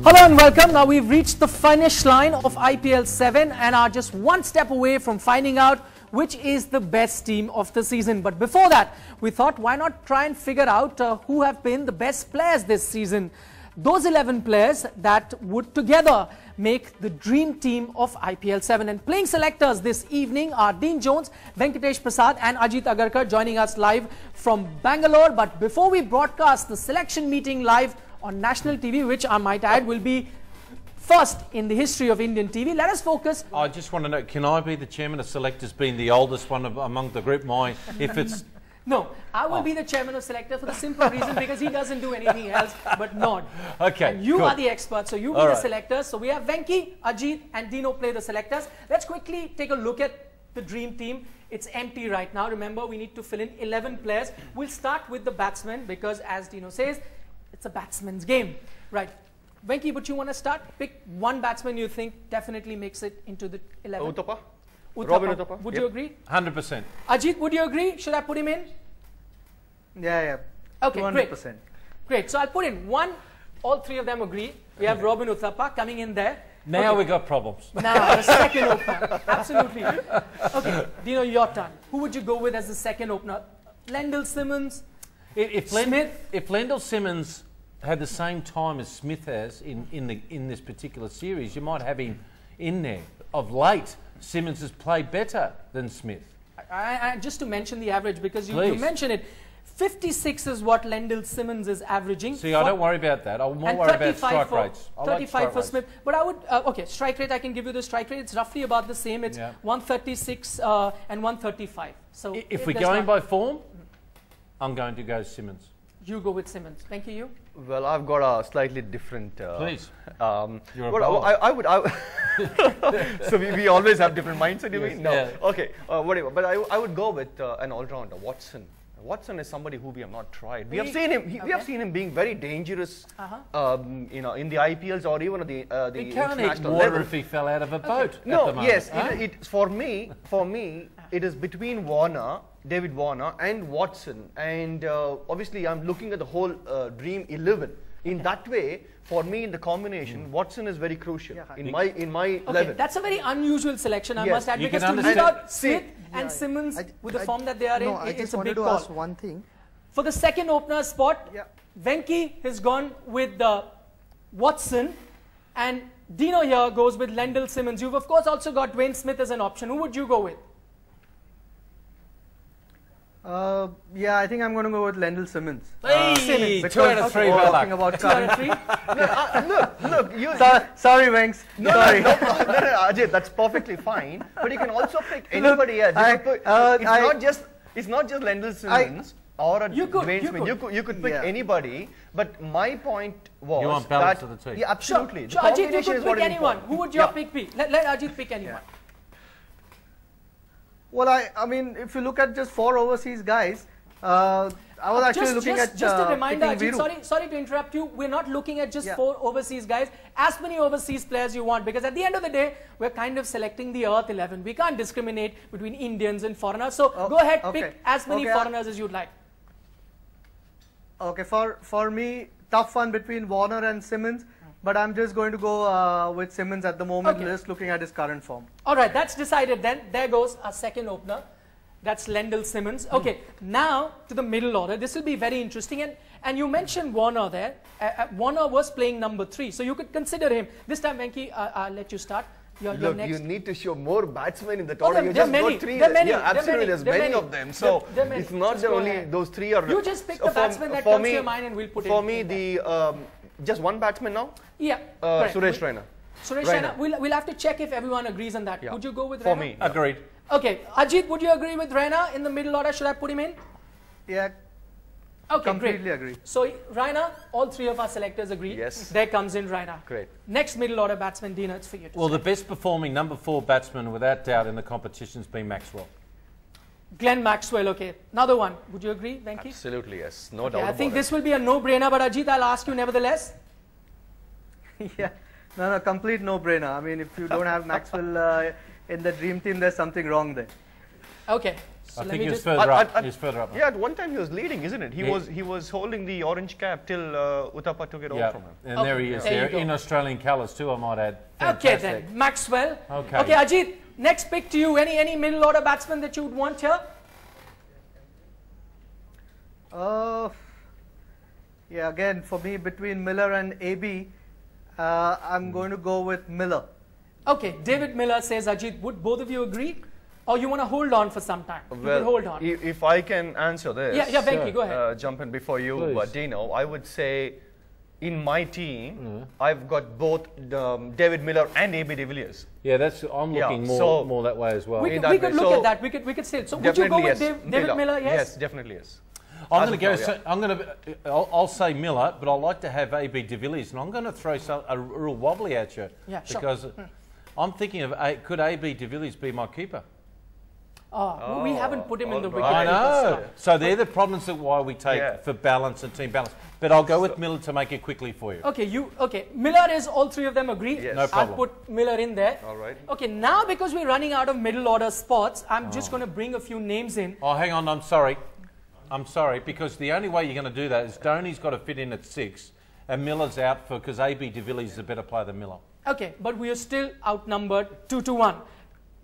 Hello and welcome. Now we've reached the finish line of IPL 7 and are just one step away from finding out which is the best team of the season. But before that, we thought why not try and figure out who have been the best players this season. Those 11 players that would together make the dream team of IPL 7. And playing selectors this evening are Dean Jones, Venkatesh Prasad and Ajit Agarkar joining us live from Bangalore. But before we broadcast the selection meeting live on national TV, which I might add will be first in the history of Indian TV, let us focus. I just want to know, can I be the chairman of selectors, being the oldest one among the group? If it's... No, I will be the chairman of selector for the simple reason because he doesn't do anything else but nod. Okay, and you good. are the expert, so you be the selectors. So we have Venki, Ajit and Dino play the selectors. Let's quickly take a look at the dream team. It's empty right now. Remember, we need to fill in 11 players. We'll start with the batsmen because, as Dino says, it's a batsman's game. Right. Venki, would you want to start? Pick one batsman you think definitely makes it into the 11. Uthappa. Robin Uthappa. Would you agree? 100%. Ajit, would you agree? Should I put him in? Yeah. Okay, 200%. great. Great. So I'll put in one. All three of them agree. We have Robin Uthappa coming in there. Now we got problems. Now the second opener. Absolutely. Okay, Dino, your turn. Who would you go with as the second opener? Lendl Simmons, Smith? If Lendl Simmons had the same time as Smith has in this particular series, you might have him in there. Of late, Simmons has played better than Smith. Just to mention the average, because you mentioned it, 56 is what Lendl Simmons is averaging. See, I don't worry about that. I'm more worried about strike rates. 35 for Smith. But I would, okay, strike rate, I can give you the strike rate. It's roughly about the same. It's 136 and 135. So if we're going by form, I'm going to go Simmons. You go with Simmons. Thank you. Well, I've got a slightly different. Please. You're a I would. So we always have different mindset. You mean? No. Yeah. Okay. Whatever. But I would go with an all-rounder, Watson. Watson is somebody who we have not tried. We have seen him. We have seen him being very dangerous. You know, in the IPLs or even at the international level. If he fell out of a boat. No. Yes. For me, it is between Warner, David Warner, and Watson. And obviously, I'm looking at the whole Dream 11. In that way, for me, in the combination, Watson is very crucial in my 11. That's a very unusual selection, I must add, because to leave out Smith and Simmons with the form that they are in, it's a big call. I just wanted to ask one thing. For the second opener spot, Venki has gone with Watson, and Dino here goes with Lendl Simmons. You've of course also got Dwayne Smith as an option. Who would you go with? Yeah, I think I'm going to go with Lendl Simmons. Hey, 2 out of 3. Talking about 2 out of 3. Look, you. Sorry, Venks. Sorry. No, Ajay, that's perfectly fine. But you can also pick anybody else. It's not just Lendl Simmons or Dwayne Smith. You could pick anybody. But my point was you want balance of the team. Yeah, absolutely. Sure, Ajit, you could pick anyone. Who would your pick be? Let Ajit pick anyone. Well, I mean, if you look at just 4 overseas guys, I was actually looking at just a reminder, Ajit, sorry to interrupt you. We're not looking at just 4 overseas guys. As many overseas players you want, because at the end of the day, we're kind of selecting the Earth 11. We can't discriminate between Indians and foreigners. So go ahead, pick as many foreigners as you'd like. Okay, for me, tough one between Warner and Simmons. But I'm just going to go with Simmons at the moment, just looking at his current form. All right, that's decided then. There goes our second opener. That's Lendl Simmons. Okay, now to the middle order. This will be very interesting. And you mentioned Warner there. Warner was playing number 3, so you could consider him. This time, Venki, I'll let you start. You're next. You need to show more batsmen in the tournament. You just got 3. Yeah, absolutely. There's many of them. So it's not that only those 3 are. You just pick the batsman that comes to your mind and we'll put it in. For me, just one batsman now? Yeah. Suresh Raina. Suresh Raina. We'll have to check if everyone agrees on that. Would you go with Raina? For me. Agreed. Okay. Ajit, would you agree with Raina in the middle order? Should I put him in? Yeah. Okay, completely agree. So Raina, all 3 of our selectors agree. Yes. There comes in Raina. Great. Next middle order batsman, Dina, it's for you to Well, say. the best performing number 4 batsman without doubt in the competition has been Maxwell. Glenn Maxwell, okay. Another one. Would you agree, Venki? Absolutely, yes. No doubt about it. I think this will be a no-brainer, but Ajit, I'll ask you nevertheless. Yeah, no, complete no-brainer. I mean, if you don't have Maxwell in the dream team, there's something wrong there. Okay, So I let think me he was just- further up. He was further up. Yeah, at one time he was leading, isn't it? Yeah. He was holding the orange cap till Uthappa took it Yeah, over from him. and there he is There you there go. in Australian colours too, I might add. Okay Fantastic. then, Maxwell. Okay. Okay, Ajit, next pick to you. Any middle order batsman that you would want here? Yeah, again, for me, between Miller and AB, I'm going to go with Miller. Okay, David Miller says, Ajit, would both of you agree? Or you want to hold on for some time? You could hold on. If I can answer this, Yeah, Venki, go ahead. jump in before you, Please. Dino, I would say in my team, I've got both David Miller and AB de Villiers. Yeah, that's. I'm Yeah, looking so- more that way as well. We in could, that we way. could look So- at that. We could say it. So would you go Definitely with yes. David Miller? Yes. Yes, definitely yes. I'm As going to of go. now, yeah. I'm going to. I'll say Miller, but I like to have AB de Villiers, and I'm going to throw a real wobbly at you. Yeah, sure. Because I'm thinking of could AB de Villiers be my keeper? Oh, we haven't put him in the alright. wicket. I keeper know. slot. So they're the problems that why we take Yeah. for balance and team balance. But I'll go with Miller to make it quickly for you. Okay, Miller is all three of them agree. Yes. No I'll problem. put Miller in there. All right. Okay, now because we're running out of middle order spots, I'm just going to bring a few names in. Oh, hang on. I'm sorry. Because the only way you're going to do that is Dhoni's got to fit in at 6, and Miller's out because AB de Villiers is a better player than Miller. Okay, but we are still outnumbered 2-1.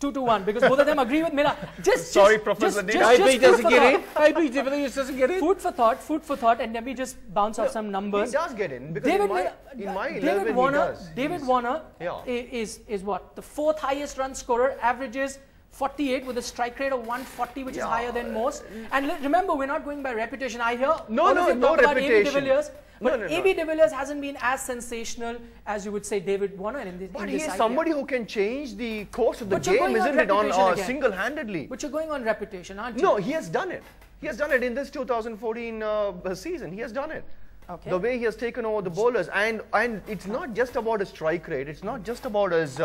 2-1 because both of them agree with Miller. Sorry, Professor Dino. AB food doesn't for get thought. in. AB de Villiers doesn't get in. Food for thought, and let me just bounce off some numbers. He does get in because in my 11 David he Warner, does. David Warner Yeah. is what? The 4th highest run scorer, averages 48 with a strike rate of 140, which is higher than most. And remember, we're not going by reputation. I hear No, all no, of you no talk about AB de reputation. Villiers, but No. AB de Villiers hasn't been as sensational as you would say David Warner in this. But in he this is IPL. somebody who can change the course of the But you're game, going on isn't it? On reputation again. single-handedly. But you're going on reputation, aren't you? No, he has done it. He has done it in this 2014 season. He has done it. Okay. The way he has taken over the bowlers, and it's not just about his strike rate. It's not just about his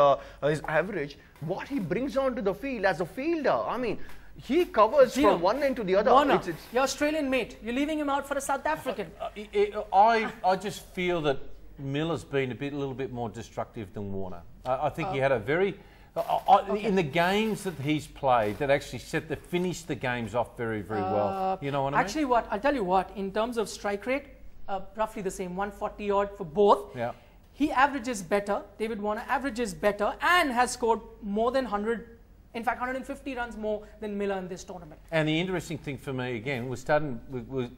average. What he brings onto the field as a fielder. I mean, he covers Gino, from one end to the other. Warner, It's- your Australian mate, you're leaving him out for a South African. I just feel that Miller's been a little bit more destructive than Warner. I think he had a very in the games that he's played that actually finished the games off very well. You know what I mean? Actually, I'll tell you what, in terms of strike rate, roughly the same, 140 odd for both. Yeah. He averages better, David Warner averages better and has scored more than 100, in fact 150 runs more than Miller in this tournament. And the interesting thing for me, again,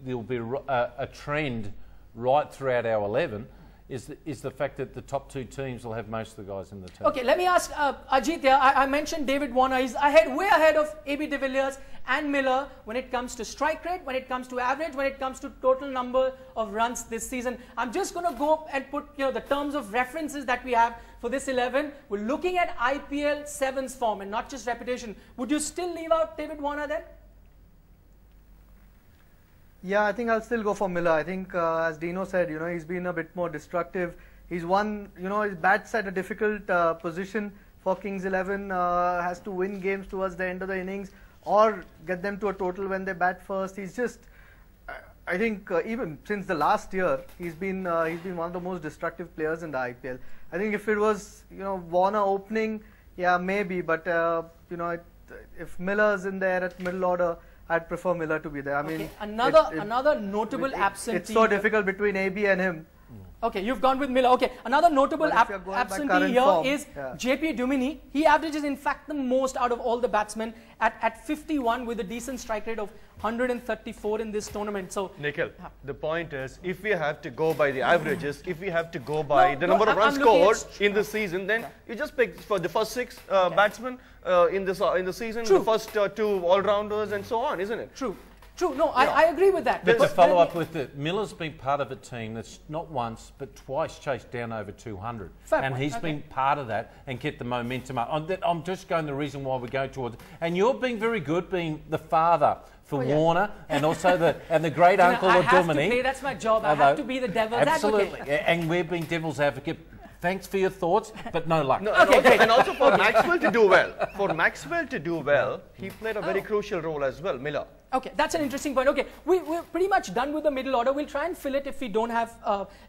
there'll be a trend right throughout our 11, is the fact that the top 2 teams will have most of the guys in the team. Okay, let me ask Ajit here. I mentioned David Warner. He's way ahead of AB de Villiers and Miller when it comes to strike rate, when it comes to average, when it comes to total number of runs this season. I'm just going to go and put the terms of references that we have for this 11. We're looking at IPL 7's form and not just reputation. Would you still leave out David Warner then? Yeah, I think I'll still go for Miller. I think, as Dino said, he's been a bit more destructive. He's won, his bats at a difficult position for Kings 11. Has to win games towards the end of the innings or get them to a total when they bat first. He's just, I think, even since the last year, he's been one of the most destructive players in the IPL. I think if it was, Warner opening, yeah, maybe, but if Miller's in there at middle order, I'd prefer Miller to be there. I mean, another notable absentee. It's so difficult between AB and him. Okay, you've gone with Miller. Okay, another notable But if you're going by absentee current here form, is yeah. JP Duminy. He averages, in fact, the most out of all the batsmen at 51 with a decent strike rate of 134 in this tournament. So, Nikhil, the point is, if we have to go by the averages, if we have to go by the number of I'm runs looking scored at in the season, then you just pick for the first 6 batsmen in the season, True. the first 2 all-rounders and so on, isn't it? True. No, I agree with that. But to But follow then- up with it, Miller's been part of a team that's not once but twice chased down over 200. Fair and point, he's okay. been part of that and kept the momentum up. I'm just going the reason why we go towards. And you're being very good, being the father for Warner and also the great uncle I of have to Duminy. play, that's my job. I have to be the devil's Absolutely. advocate. And we're being devil's advocate. Thanks for your thoughts, but no luck. No, Okay, and also for Maxwell to do well. For Maxwell to do well, he played a very crucial role as well, Miller. Okay, that's an interesting point. Okay, we're pretty much done with the middle order. We'll try and fill it if we don't have,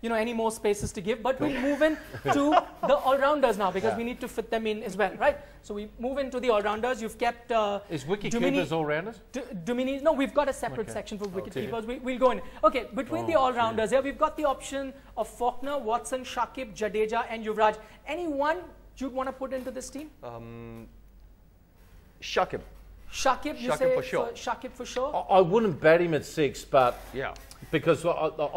any more spaces to give. But we'll move in to the all-rounders now because we need to fit them in as well, right? So we move into the all-rounders. You've kept Is wicket-keepers all-rounders? Dumini. No, we've got a separate section for wicket-keepers. We'll go in. Okay, between the all-rounders here, we've got the option of Faulkner, Watson, Shakib, Jadeja, and Yuvraj. Anyone you'd want to put into this team? Shakib. Shakib, you Shakib say for sure. Shakib for sure. I wouldn't bat him at 6, but Yeah. because I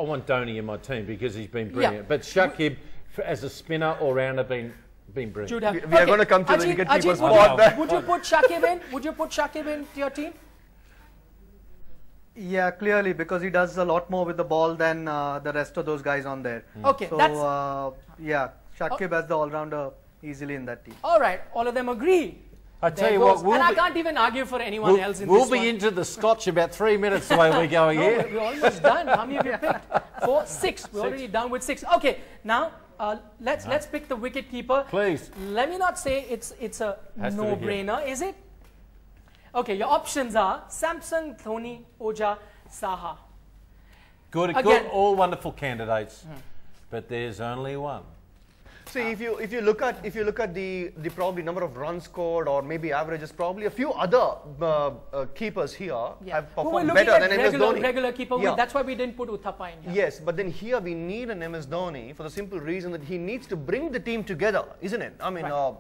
want Dhoni in my team because he's been brilliant. But Shakib, as a spinner all-rounder, been brilliant. You'd have. We are going to come to the Ajit, wicket-keeper Ajit, would you put Shakib in? Would you put Shakib into your team? Yeah, clearly, because he does a lot more with the ball than the rest of those guys on there. Okay, So, that's yeah, Shakib as the all-rounder easily in that team. all right. All of them agree. I tell There you goes. what, And I can't even argue for anyone else in we'll this be one. into the Scotch about 3 minutes the way we're going No, here. we're almost done. How many have you picked? 4, 6. We're already done with 6. Okay, now let's pick the wicket keeper. Please. Let me not say it's a Has to be no-brainer, is it? Okay, your options are Samson, Dhoni, Oja, Saha. Good, Again. all wonderful candidates, but there's only one. See, if you look at the probably number of runs scored or maybe averages, probably a few other keepers here have Who were performed looking better at than MS Dhoni. regular keeper. Yeah. That's why we didn't put Uthappa in here. Yes, but then here we need an MS Dhoni for the simple reason that he needs to bring the team together, isn't it? I mean, Right.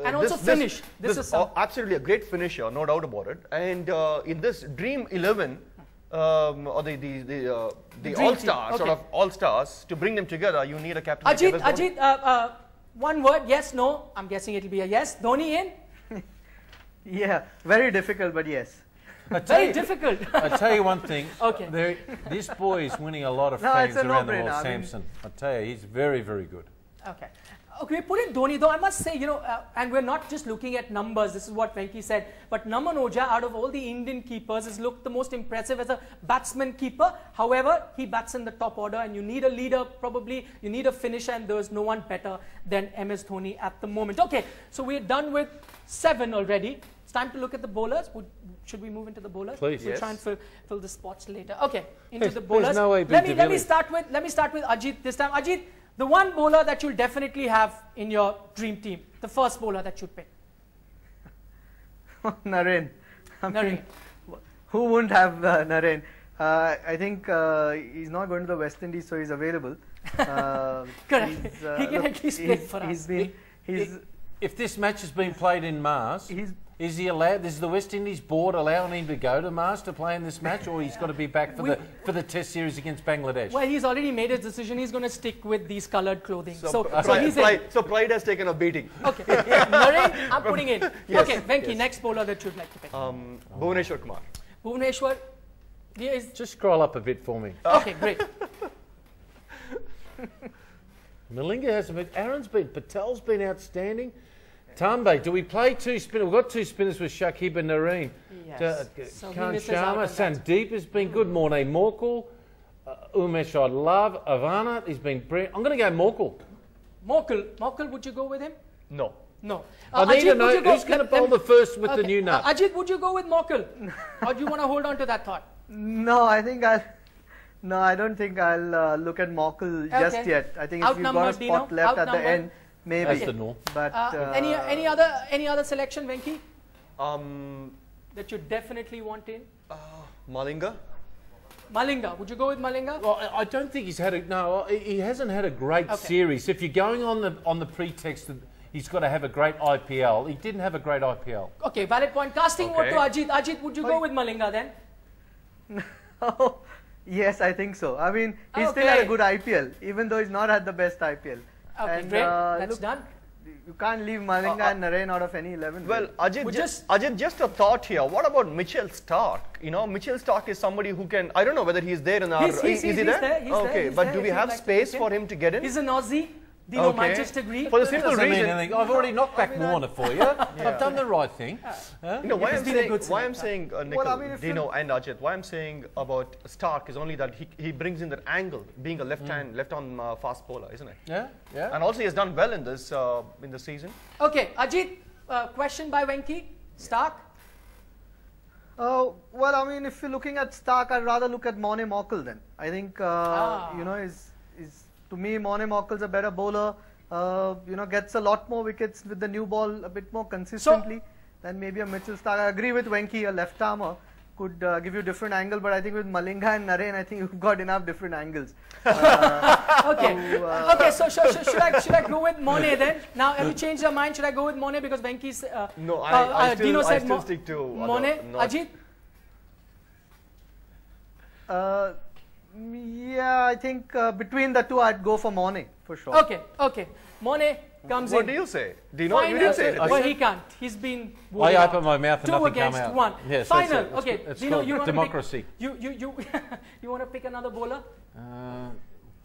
And also finish. This is some- absolutely a great finisher, no doubt about it. And in this Dream 11, or the Dream All-Stars, team, sort okay. of All-Stars, to bring them together, you need a captain like Ajit, MS Dhoni. Ajit, one word, yes, no. I'm guessing it'll be a yes. Dhoni in? Yeah, very difficult, but yes. Very difficult. I tell you one thing. Okay. This boy is winning a lot of No, fans it's a around the no-brainer. world. I mean- Samson, I tell you, he's very, very good. Okay. Okay, we put in Dhoni though. I must say, and we're not just looking at numbers. This is what Venki said. But Naman Oja, out of all the Indian keepers, has looked the most impressive as a batsman keeper. However, he bats in the top order, and you need a leader. Probably you need a finisher, and there's no one better than MS Dhoni at the moment. Okay, so we're done with 7 already. It's time to look at the bowlers. Should we move into the bowlers? Please. We'll Yes. try and fill the spots later. Okay, into There's the bowlers. no way let me Dilly. start with Ajit this time. Ajit, the one bowler that you'll definitely have in your dream team, the first bowler that you'd pick. Naren. I mean, Naren. who wouldn't have Naren? I think he's not going to the West Indies, so he's available. Correct. He can at least play for us. If this match has been played in Mars, He's- is he allowed? Is the West Indies board allowing him to go to Mars to play in this match, or he's got to be back for the Test series against Bangladesh? Well, he's already made his decision. He's going to stick with these coloured clothing. So Pride, he's in. so Pride has taken a beating. Okay. Naren, I'm putting in. Yes, Okay, Venki, yes. next bowler that you'd like to pick. Bhuvneshwar Kumar. Bhuvneshwar. Yeah, Just scroll up a bit for me. okay, great. Malinga hasn't been. Aaron's been. Patel's been outstanding. Tambe, do we play 2 spinners? We've got 2 spinners with Shakib and Nareen. Yes. So he Khan misses out Sharma, on that. Sandeep has been good. Morne Morkel, Umesh I love. Ivana, he's been brilliant. I'm going to go Morkel. Morkel, would you go with him? No. No. I need to Ajit, know would you go- who's going to let bowl me- the first with the Okay. new nut. Ajit, would you go with Morkel? Or do you want to hold on to that thought? No, I think I'll. No, I don't think I'll look at Morkel just Okay. yet. I think if you've got a Outnumbered, spot Dino? left at the Outnumbered? end, maybe. That's the norm. But Any other selection, Venki, that you definitely want in? Malinga. Malinga, would you go with Malinga? Well, I don't think he's had he hasn't had a great Okay. series. If you're going on the pretext that he's got to have a great IPL, he didn't have a great IPL. Okay, valid point. Casting vote Okay. to Ajit. Ajit, would you go with Malinga then? yes, I think so. I mean, he still had Okay. a good IPL, even though he's not had the best IPL. Okay, And, great. That's look, done. You can't leave Malinga and Naren out of any 11. Well, really. Ajit, just a thought here. What about Mitchell Stark? You know, Mitchell Stark is somebody who can. I don't know whether he's there in our. He's is he there. there? He's okay, there. but He's do there. we If have you'd like to space pick for him to get in? He's an Aussie. Dino might just agree. For the simple Doesn't mean reason. anything. I've already knocked back Warner for you. I've done the right thing. You know, why He's I'm been a saying, good why I'm selector. saying, Nikhil, I mean, if Dino and Ajit, why I'm saying about Stark is only that he brings in that angle, being a left-arm fast bowler, isn't it? Yeah, yeah. And also he has done well in this season. Okay, Ajit, question by Venki. Stark. Well, I mean, if you're looking at Stark, I'd rather look at Morne Morkel then. I think, you know, to me, Morne Morkel's a better bowler. You know, gets a lot more wickets with the new ball a bit more consistently than maybe a Mitchell Stark. I agree with Venki, a left-armer could give you different angle, but I think with Malinga and Naren, I think you've got enough different angles. Okay, so should I go with Morne then? Now, have you changed your mind? Should I go with Morne because Venki's... no, I Dino said still stick to Morne. Ajit? Yeah, I think between the two, I'd go for Morne for sure. Okay. Morne comes in. What do you say? Dino, you didn't say anything. Well, he can't. He's been... I open my mouth and nothing come out. 2 against 1. Yes, Final. that's Okay, it's Dino, called you want democracy. You want to pick another bowler?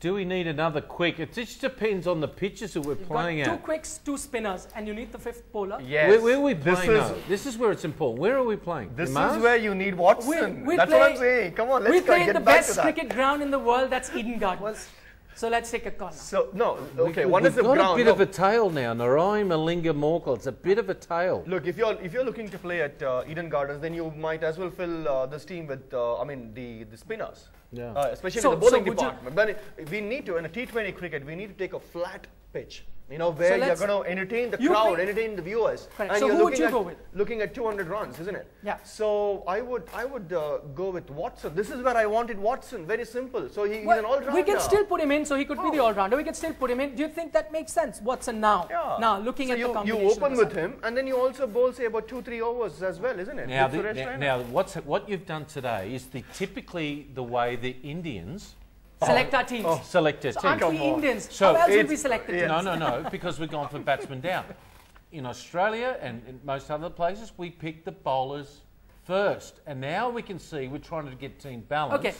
Do we need another quick? It just depends on the pitches that we're playing You've got at. 2 quicks, 2 spinners, and you need the 5th bowler. Yes. Where are we playing? This is where it's important. Where are we playing? This Mars? is where you need Watson. We That's play, what I'm saying. Come on, let's we get play in the back best to that. cricket ground in the world. That's Eden Gardens. So let's take a call now. So no, okay. One We've is the got ground. a bit of a tail now. Narayan, Malinga, Morkel. It's a bit of a tail. Look, if you're looking to play at Eden Gardens, then you might as well fill this team with the spinners. Yeah. Especially So- the bowling so would you- department. But we need to, in a T20 cricket, we need to take a flat pitch. You know, where you're let's- going to entertain the you crowd, pick- entertain the viewers. Correct. And So you're who would looking you at, go with? looking at 200 runs, isn't it? Yeah. So I would go with Watson. This is where I wanted Watson. Very simple. So he's Well, an all-rounder. we can still put him in, so he could be the all-rounder. We can still put him in. Do you think that makes sense? Watson now? Yeah. Now, looking So at the you combination. open of the with side. him, and then you also bowl, say, about 2-3 overs as well, isn't it? Now, With Suresh Raina. now what you've done today is typically the way the Indians Select our teams. select their So team. aren't we Come on. Indians? So How else would it's- we select the yeah. teams? No, because we've gone for batsmen down. In Australia and in most other places, we pick the bowlers first. And now we can see we're trying to get team balance. Okay.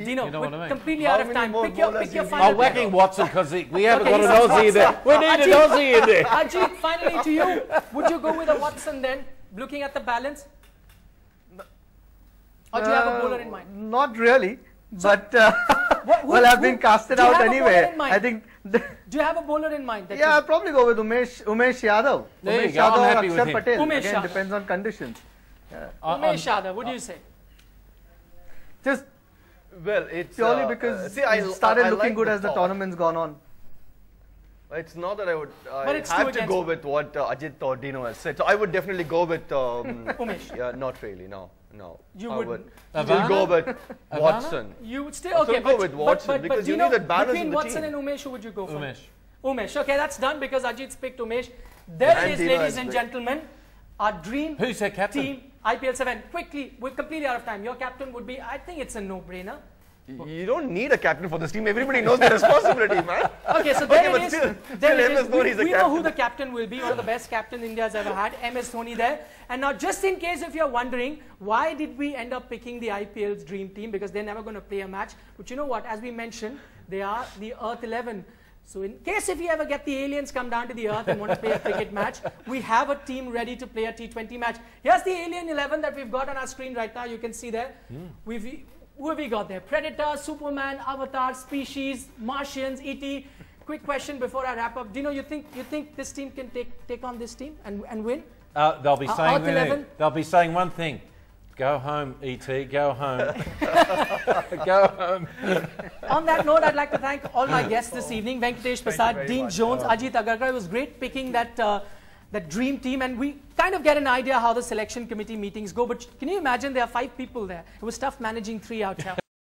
Dino, You know we're what I mean? completely How out of many time. more Pick your bowlers do you final need? Oh, whacking Watson because we haven't Okay, got an he says Aussie in there. We need an Aussie in there. Ajit, finally to you. Would you go with a Watson then, looking at the balance? Or do you have a bowler in mind? Not really, but Who- well, I've been casted do you out have a bowler anyway. in mind? I think. Do you have a bowler in mind? That Yeah, you- I'll probably go with Umesh Yadav. There you Umesh go, I'm Yadav or happy with Akshar him. Patel. Umesh Again, Yadav. depends on conditions. Umesh Yadav, what do you say? Just Well, it's purely because see, he started I looking like good the as the thought. tournament's gone on. It's not that I would. But it's I two have to against go one. with what Ajit or Dino has said. So I would definitely go with. Umesh. Yeah, not really. No. You I wouldn't. would still go with Havana? Watson. You would still I'll okay, still go with Watson because you Dino, need that balance between in the Watson team. and Umesh, who would you go for? Umesh. Umesh. Okay, that's done because Ajit's picked Umesh. There And it is, Dino ladies has and picked. gentlemen. Our dream Who's their captain? team, IPL 7. Quickly, we're completely out of time. Your captain would be, I think it's a no-brainer. You don't need a captain for this team. Everybody knows the responsibility, man. Okay, so there but it is. still There it MS is. Dhoni is the We know captain. who the captain will be. One of the best captain India's ever had. MS Dhoni there. And now, just in case if you're wondering, why did we end up picking the IPL's dream team? Because they're never going to play a match. But you know what? As we mentioned, they are the Earth 11. So in case if you ever get the aliens come down to the Earth and want to play a cricket match, we have a team ready to play a T20 match. Here's the Alien 11 that we've got on our screen right now. You can see there. Who have we got there? Predator, Superman, Avatar, Species, Martians, E.T. Quick question before I wrap up. Dino, you think this team can take on this team and win? They'll be saying Earth 11? they'll be saying one thing. Go home, E.T. Go home. Go home. On that note, I'd like to thank all my guests this evening. Venkatesh Prasad, very Dean much. Jones, Ajit Agarkar. It was great picking that dream team, and we kind of get an idea how the selection committee meetings go. But can you imagine there are 5 people there? It was tough managing 3 out here.